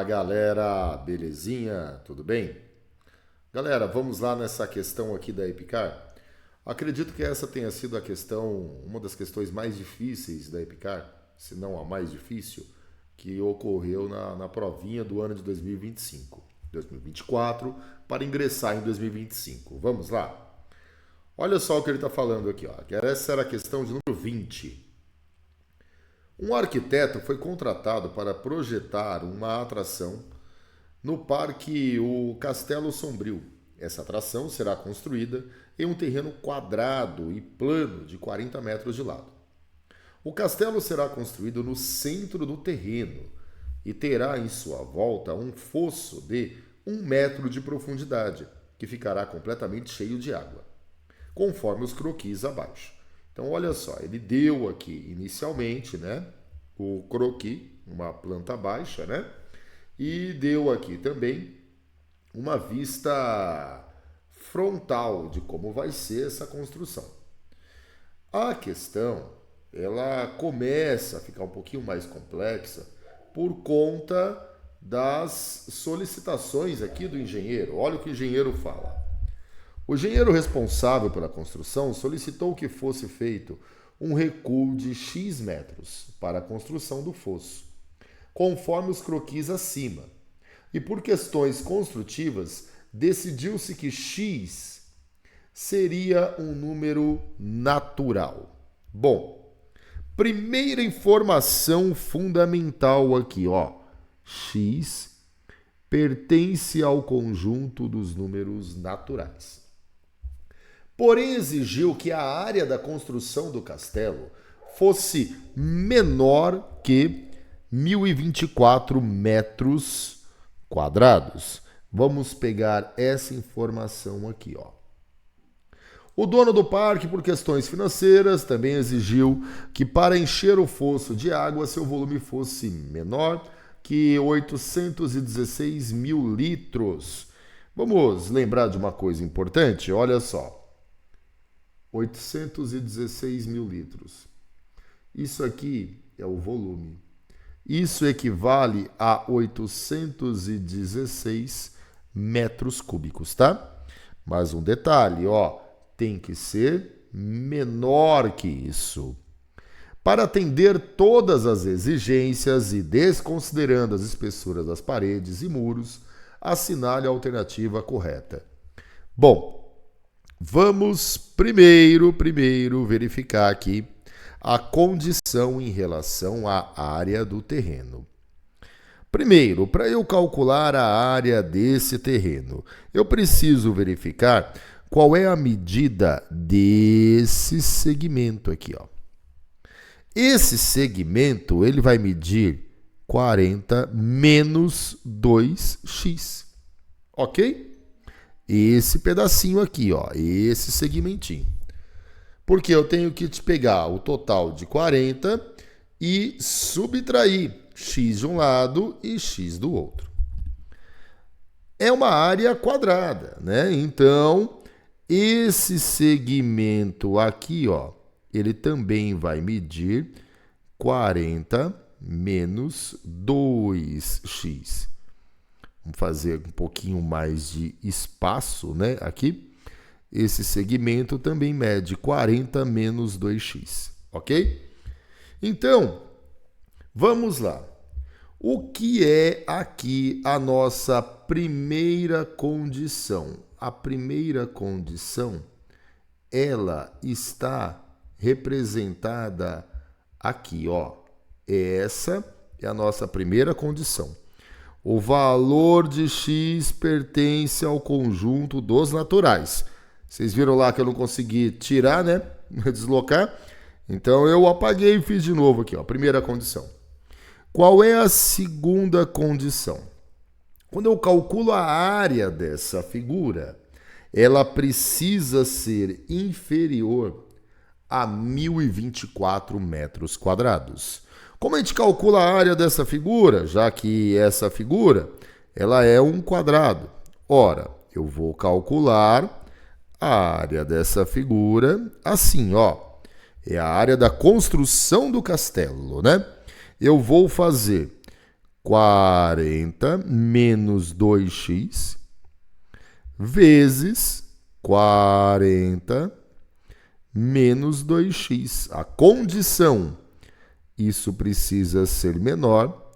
galera, belezinha? Tudo bem? Galera, vamos lá nessa questão aqui da Epicar. Acredito que essa tenha sido a questão, uma das questões mais difíceis da Epicar, se não a mais difícil, que ocorreu na provinha do ano de 2025, 2024, para ingressar em 2025. Vamos lá? Olha só o que ele está falando aqui, ó. Essa era a questão de número 20. Um arquiteto foi contratado para projetar uma atração no parque o Castelo Sombrio. Essa atração será construída em um terreno quadrado e plano de 40 metros de lado. O castelo será construído no centro do terreno e terá em sua volta um fosso de 1 metro de profundidade, que ficará completamente cheio de água, conforme os croquis abaixo. Então, olha só, ele deu aqui inicialmente, né, o croquis, uma planta baixa, né, e deu aqui também uma vista frontal de como vai ser essa construção. A questão, ela começa a ficar um pouquinho mais complexa por conta das solicitações aqui do engenheiro. Olha o que o engenheiro fala. O engenheiro responsável pela construção solicitou que fosse feito um recuo de X metros para a construção do fosso, conforme os croquis acima. E por questões construtivas, decidiu-se que X seria um número natural. Bom, primeira informação fundamental aqui, ó. X pertence ao conjunto dos números naturais. Porém, exigiu que a área da construção do castelo fosse menor que 1.024 metros quadrados. Vamos pegar essa informação aqui, ó. O dono do parque, por questões financeiras, também exigiu que para encher o fosso de água, seu volume fosse menor que 816 mil litros. Vamos lembrar de uma coisa importante? Olha só. 816 mil litros. Isso aqui é o volume. Isso equivale a 816 metros cúbicos, tá? Mas um detalhe, ó, tem que ser menor que isso. Para atender todas as exigências e desconsiderando as espessuras das paredes e muros, assinale a alternativa correta. Bom, vamos primeiro verificar aqui a condição em relação à área do terreno. Primeiro, para eu calcular a área desse terreno, eu preciso verificar qual é a medida desse segmento aqui, ó. Esse segmento, ele vai medir 40 menos 2x, ok? Esse pedacinho aqui, ó, esse segmentinho. Porque eu tenho que te pegar o total de 40 e subtrair x de um lado e x do outro. É uma área quadrada, né? Então, esse segmento aqui, ó, ele também vai medir 40 menos 2x. Vamos fazer um pouquinho mais de espaço, né? Aqui. Esse segmento também mede 40 menos 2x, ok? Então, vamos lá. O que é aqui a nossa primeira condição? A primeira condição, ela está representada aqui, ó. Essa é a nossa primeira condição. O valor de x pertence ao conjunto dos naturais. Vocês viram lá que eu não consegui tirar, né? Deslocar. Então eu apaguei e fiz de novo aqui, ó. Primeira condição. Qual é a segunda condição? Quando eu calculo a área dessa figura, ela precisa ser inferior a 1.024 metros quadrados. Como a gente calcula a área dessa figura? Já que essa figura, ela é um quadrado. Ora, eu vou calcular a área dessa figura assim, ó. É a área da construção do castelo, né? Eu vou fazer 40 menos 2x vezes 40 menos 2x. A condição, isso precisa ser menor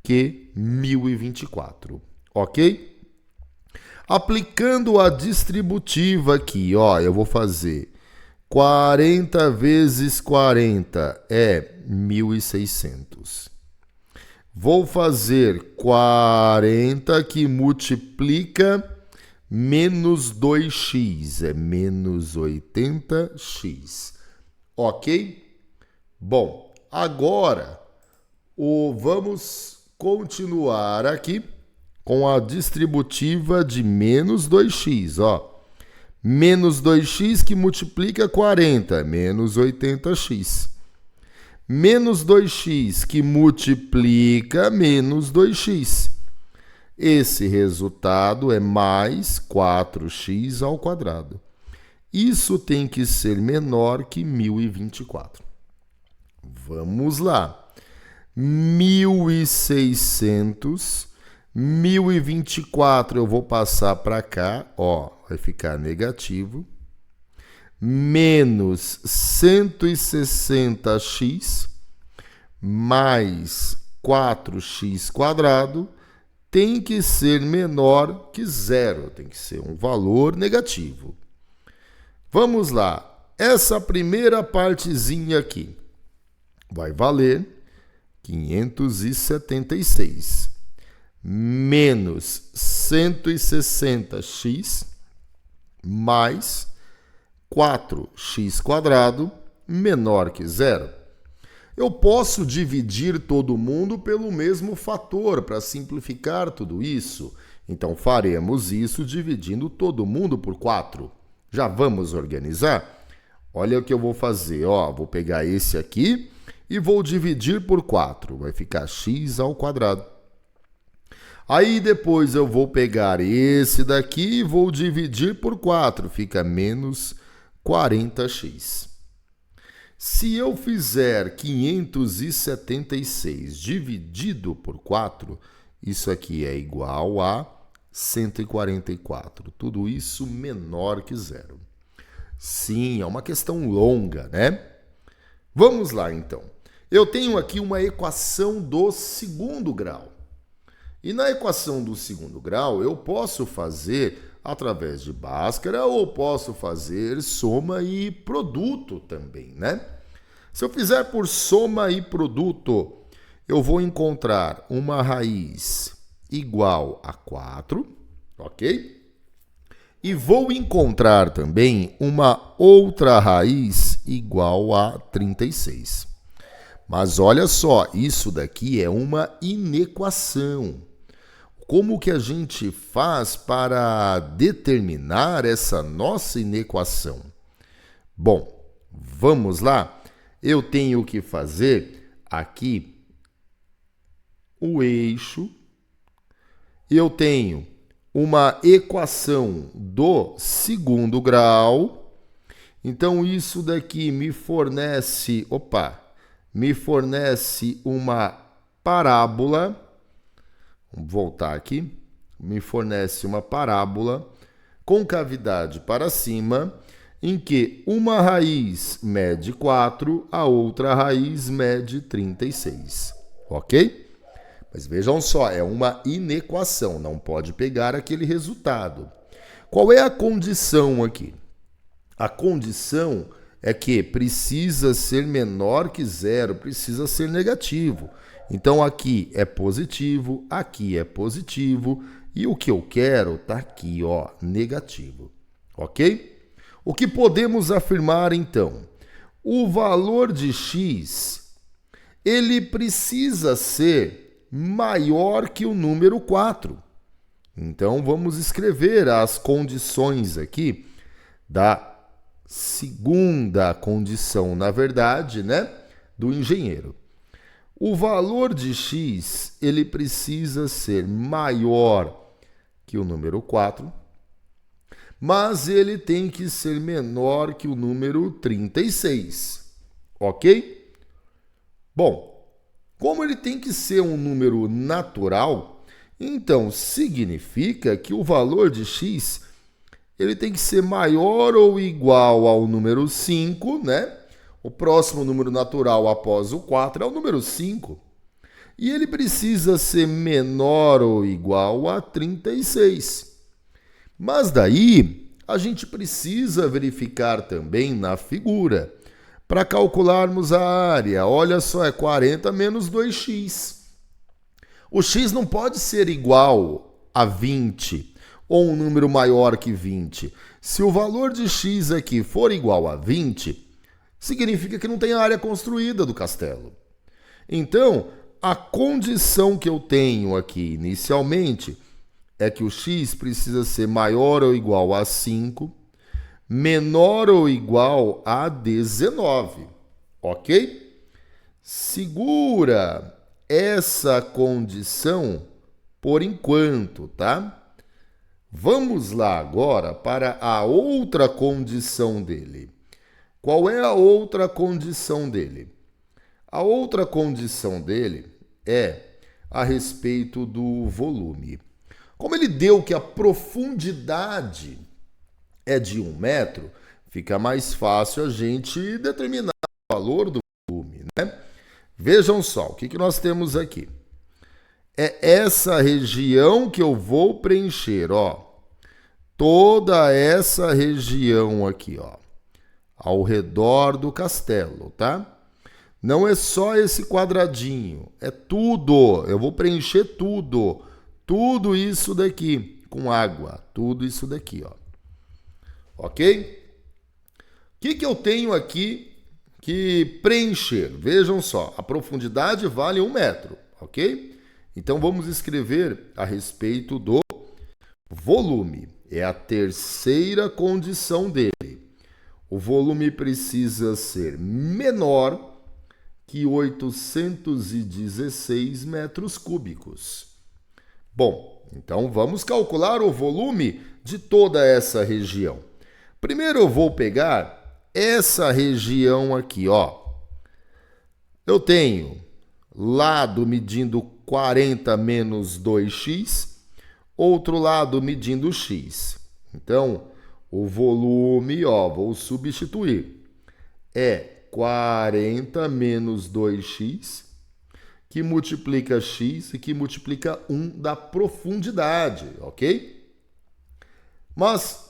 que 1024, ok? Aplicando a distributiva aqui, ó, eu vou fazer 40 vezes 40 é 1.600. Vou fazer 40 que multiplica menos 2x, é menos 80x. Ok? Bom, agora vamos continuar aqui com a distributiva de menos 2x, ó. Menos 2x que multiplica 40, menos 80x. Menos 2x que multiplica menos 2x. Esse resultado é mais 4x ao quadrado. Isso tem que ser menor que 1024. Vamos lá. 1.600, 1024 eu vou passar para cá, ó, vai ficar negativo. Menos 160x mais 4x quadrado tem que ser menor que zero, tem que ser um valor negativo. Vamos lá, essa primeira partezinha aqui vai valer 576 menos 160x mais 4x quadrado menor que zero. Eu posso dividir todo mundo pelo mesmo fator para simplificar tudo isso. Então, faremos isso dividindo todo mundo por 4. Já vamos organizar? Olha o que eu vou fazer. Ó, vou pegar esse aqui e vou dividir por 4. Vai ficar x ao quadrado. Aí depois eu vou pegar esse daqui e vou dividir por 4. Fica menos 40x. Se eu fizer 576 dividido por 4, isso aqui é igual a 144. Tudo isso menor que zero. Sim, é uma questão longa, né? Vamos lá, então. Eu tenho aqui uma equação do segundo grau. E na equação do segundo grau, eu posso fazer através de Bhaskara ou posso fazer soma e produto também, né? Se eu fizer por soma e produto, eu vou encontrar uma raiz igual a 4, ok? E vou encontrar também uma outra raiz igual a 36. Mas olha só, isso daqui é uma inequação. Como que a gente faz para determinar essa nossa inequação? Bom, vamos lá. Eu tenho que fazer aqui o eixo. Eu tenho uma equação do segundo grau. Então, isso daqui me fornece, me fornece uma parábola. Vamos voltar aqui. Me fornece uma parábola com cavidade para cima, em que uma raiz mede 4, a outra raiz mede 36. Ok? Mas vejam só, é uma inequação, não pode pegar aquele resultado. Qual é a condição aqui? A condição é que precisa ser menor que zero, precisa ser negativo. Então, aqui é positivo, e o que eu quero está aqui, ó, negativo. Ok? O que podemos afirmar, então? O valor de x, ele precisa ser maior que o número 4. Então, vamos escrever as condições aqui da segunda condição, na verdade, né, do engenheiro. O valor de x, ele precisa ser maior que o número 4, mas ele tem que ser menor que o número 36, ok? Bom, Como ele tem que ser um número natural, então significa que o valor de x ele tem que ser maior ou igual ao número 5, né? O próximo número natural após o 4 é o número 5. E ele precisa ser menor ou igual a 36. Mas daí, a gente precisa verificar também na figura. Para calcularmos a área, olha só, é 40 menos 2x. O x não pode ser igual a 20 ou um número maior que 20. Se o valor de x aqui for igual a 20, significa que não tem área construída do castelo. Então, a condição que eu tenho aqui inicialmente é que o x precisa ser maior ou igual a 5, menor ou igual a 19, ok? Segura essa condição por enquanto, tá? Vamos lá agora para a outra condição dele. Qual é a outra condição dele? A outra condição dele é a respeito do volume. Como ele deu que a profundidade é de 1 metro, fica mais fácil a gente determinar o valor do volume, né? Vejam só, o que nós temos aqui? É essa região que eu vou preencher, ó. Toda essa região aqui, ó, ao redor do castelo, tá? Não é só esse quadradinho, é tudo. Eu vou preencher tudo. Tudo isso daqui com água, tudo isso daqui, ó. Ok? O que eu tenho aqui que preencher? Vejam só, a profundidade vale 1 metro, ok? Então vamos escrever a respeito do volume. É a terceira condição dele. O volume precisa ser menor que 816 metros cúbicos. Bom, então vamos calcular o volume de toda essa região. Primeiro eu vou pegar essa região aqui, ó. Eu tenho lado medindo 40 menos 2x, outro lado medindo x. Então, o volume, ó, vou substituir. É 40 menos 2x, que multiplica x e que multiplica 1 da profundidade, ok? Mas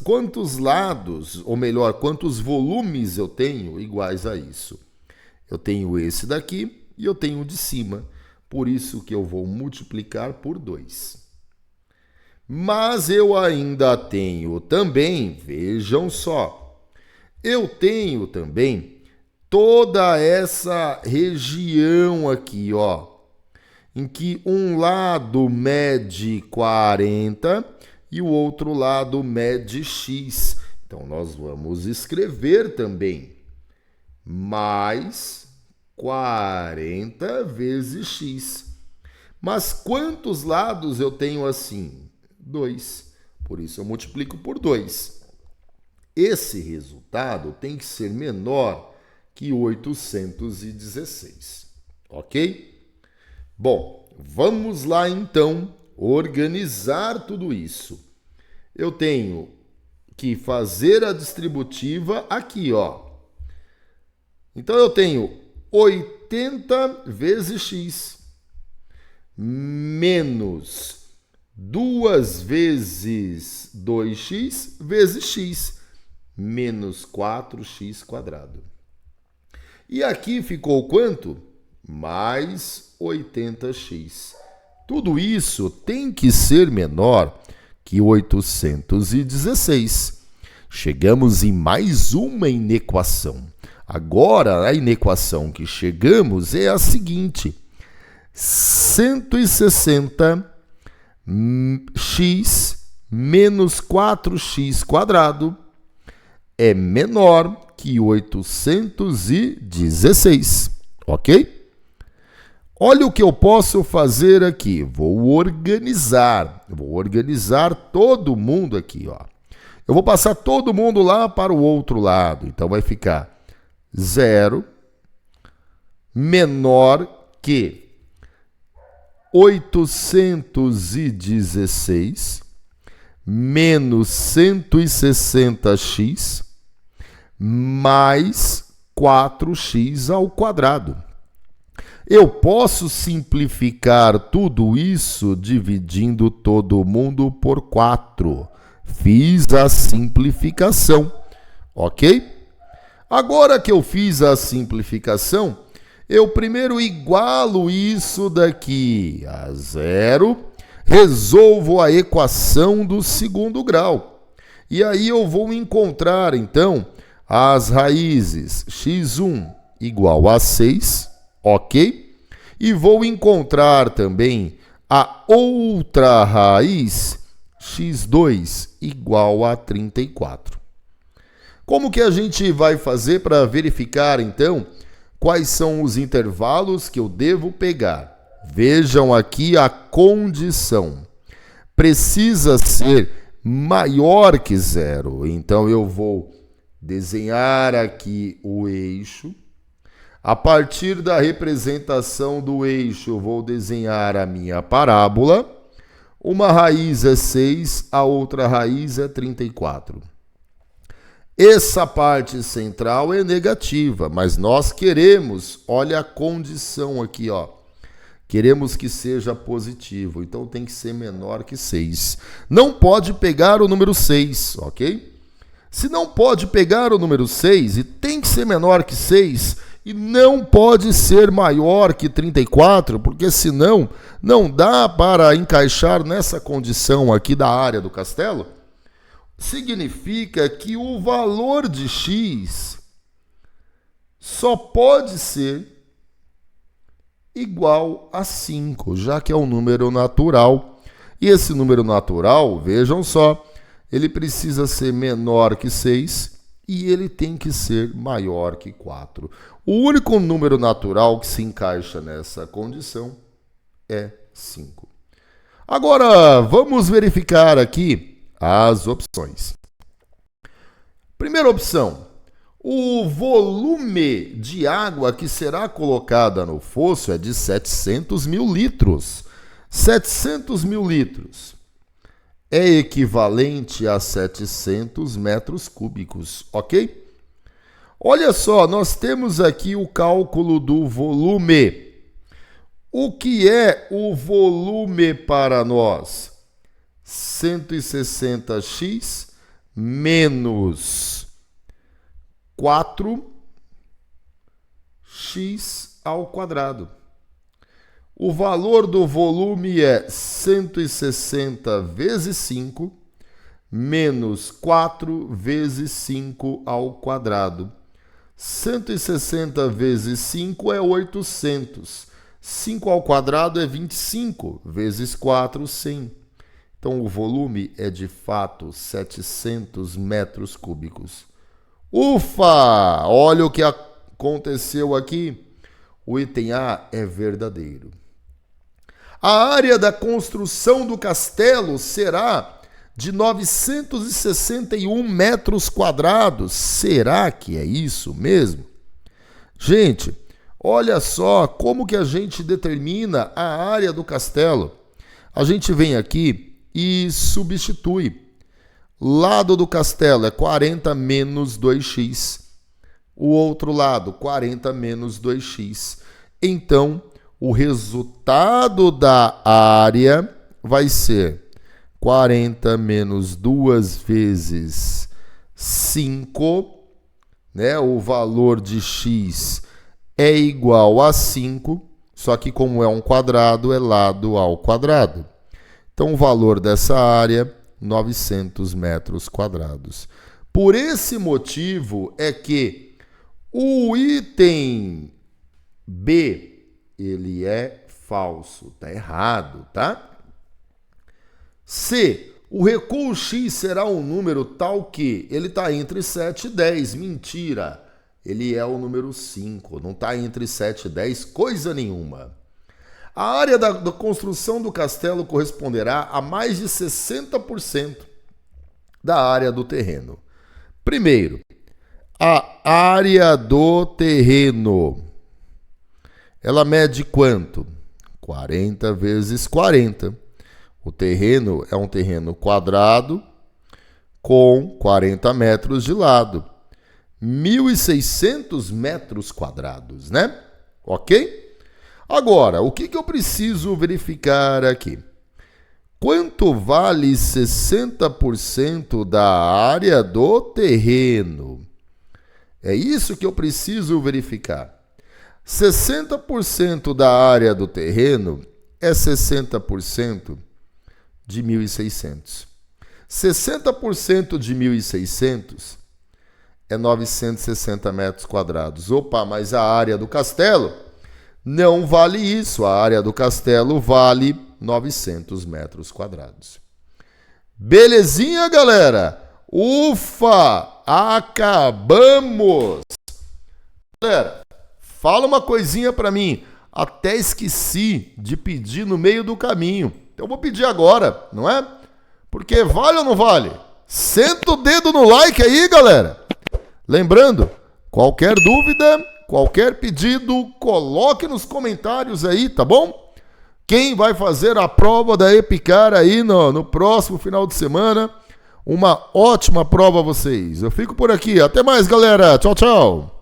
quantos lados, ou melhor, quantos volumes eu tenho iguais a isso? Eu tenho esse daqui e eu tenho o de cima. Por isso que eu vou multiplicar por 2. Mas eu ainda tenho também, vejam só, eu tenho também toda essa região aqui, ó, em que um lado mede 40 e o outro lado mede x. Então, nós vamos escrever também mais 40 vezes x. Mas quantos lados eu tenho assim? 2. Por isso eu multiplico por 2. Esse resultado tem que ser menor que 816. Ok? Bom, vamos lá então organizar tudo isso. Eu tenho que fazer a distributiva aqui, ó. Então eu tenho 80 vezes x menos 2 vezes 2x vezes x menos 4x quadrado. E aqui ficou quanto? Mais 80x. Tudo isso tem que ser menor que 816. Chegamos em mais uma inequação. Agora, a inequação que chegamos é a seguinte: 160x menos 4x quadrado é menor que 816, ok? Olha o que eu posso fazer aqui. Vou organizar todo mundo aqui, ó. Eu vou passar todo mundo lá para o outro lado. Então vai ficar 0 menor que 816 menos 160x mais 4x ao quadrado. Eu posso simplificar tudo isso dividindo todo mundo por 4. Fiz a simplificação, ok? Agora que eu fiz a simplificação, eu primeiro igualo isso daqui a zero, resolvo a equação do segundo grau. E aí eu vou encontrar, então, as raízes x1 igual a 6, ok? E vou encontrar também a outra raiz, x2 igual a 34. Como que a gente vai fazer para verificar, então, quais são os intervalos que eu devo pegar? Vejam aqui a condição. Precisa ser maior que zero. Então, eu vou desenhar aqui o eixo. A partir da representação do eixo, eu vou desenhar a minha parábola. Uma raiz é 6, a outra raiz é 34. Essa parte central é negativa, mas nós queremos, olha a condição aqui, ó. Queremos que seja positivo, então tem que ser menor que 6. Não pode pegar o número 6, ok? Se não pode pegar o número 6 e tem que ser menor que 6, e não pode ser maior que 34, porque senão não dá para encaixar nessa condição aqui da área do castelo, significa que o valor de x só pode ser igual a 5, já que é um número natural. E esse número natural, vejam só, ele precisa ser menor que 6 e ele tem que ser maior que 4. O único número natural que se encaixa nessa condição é 5. Agora, vamos verificar aqui as opções. Primeira opção, o volume de água que será colocada no fosso é de 700 mil litros. 700 mil litros é equivalente a 700 metros cúbicos, ok? Olha só, nós temos aqui o cálculo do volume. O que é o volume para nós? 160x menos 4x ao quadrado. O valor do volume é 160 vezes 5 menos 4 vezes 5 ao quadrado. 160 vezes 5 é 800. 5 ao quadrado é 25 vezes 4, 100. Então, o volume é, de fato, 700 metros cúbicos. Ufa! Olha o que aconteceu aqui. O item A é verdadeiro. A área da construção do castelo será de 961 metros quadrados. Será que é isso mesmo? Gente, olha só como que a gente determina a área do castelo. A gente vem aqui e substitui. Lado do castelo é 40 menos 2x. O outro lado, 40 menos 2x. Então, o resultado da área vai ser 40 menos 2 vezes 5, né? O valor de x é igual a 5, só que como é um quadrado, é lado ao quadrado. Então, o valor dessa área, 900 metros quadrados. Por esse motivo é que o item B, ele é falso, tá errado, tá? C, o recuo x será um número tal que ele está entre 7 e 10. Mentira, ele é o número 5, não está entre 7 e 10 coisa nenhuma. A área da construção do castelo corresponderá a mais de 60% da área do terreno. Primeiro, a área do terreno ela mede quanto? 40 vezes 40. O terreno é um terreno quadrado com 40 metros de lado. 1.600 metros quadrados, né? Ok? Agora, o que eu preciso verificar aqui? Quanto vale 60% da área do terreno? É isso que eu preciso verificar. 60% da área do terreno é 60% de 1.600. 60% de 1.600 é 960 metros quadrados. Opa, mas a área do castelo não vale isso. A área do castelo vale 900 metros quadrados. Belezinha, galera? Ufa! Acabamos! Galera, fala uma coisinha pra mim. Até esqueci de pedir no meio do caminho. Então eu vou pedir agora, não é? Porque vale ou não vale? Senta o dedo no like aí, galera. Lembrando, qualquer dúvida, qualquer pedido, coloque nos comentários aí, tá bom? Quem vai fazer a prova da Epicar aí no próximo final de semana? Uma ótima prova a vocês. Eu fico por aqui. Até mais, galera. Tchau, tchau.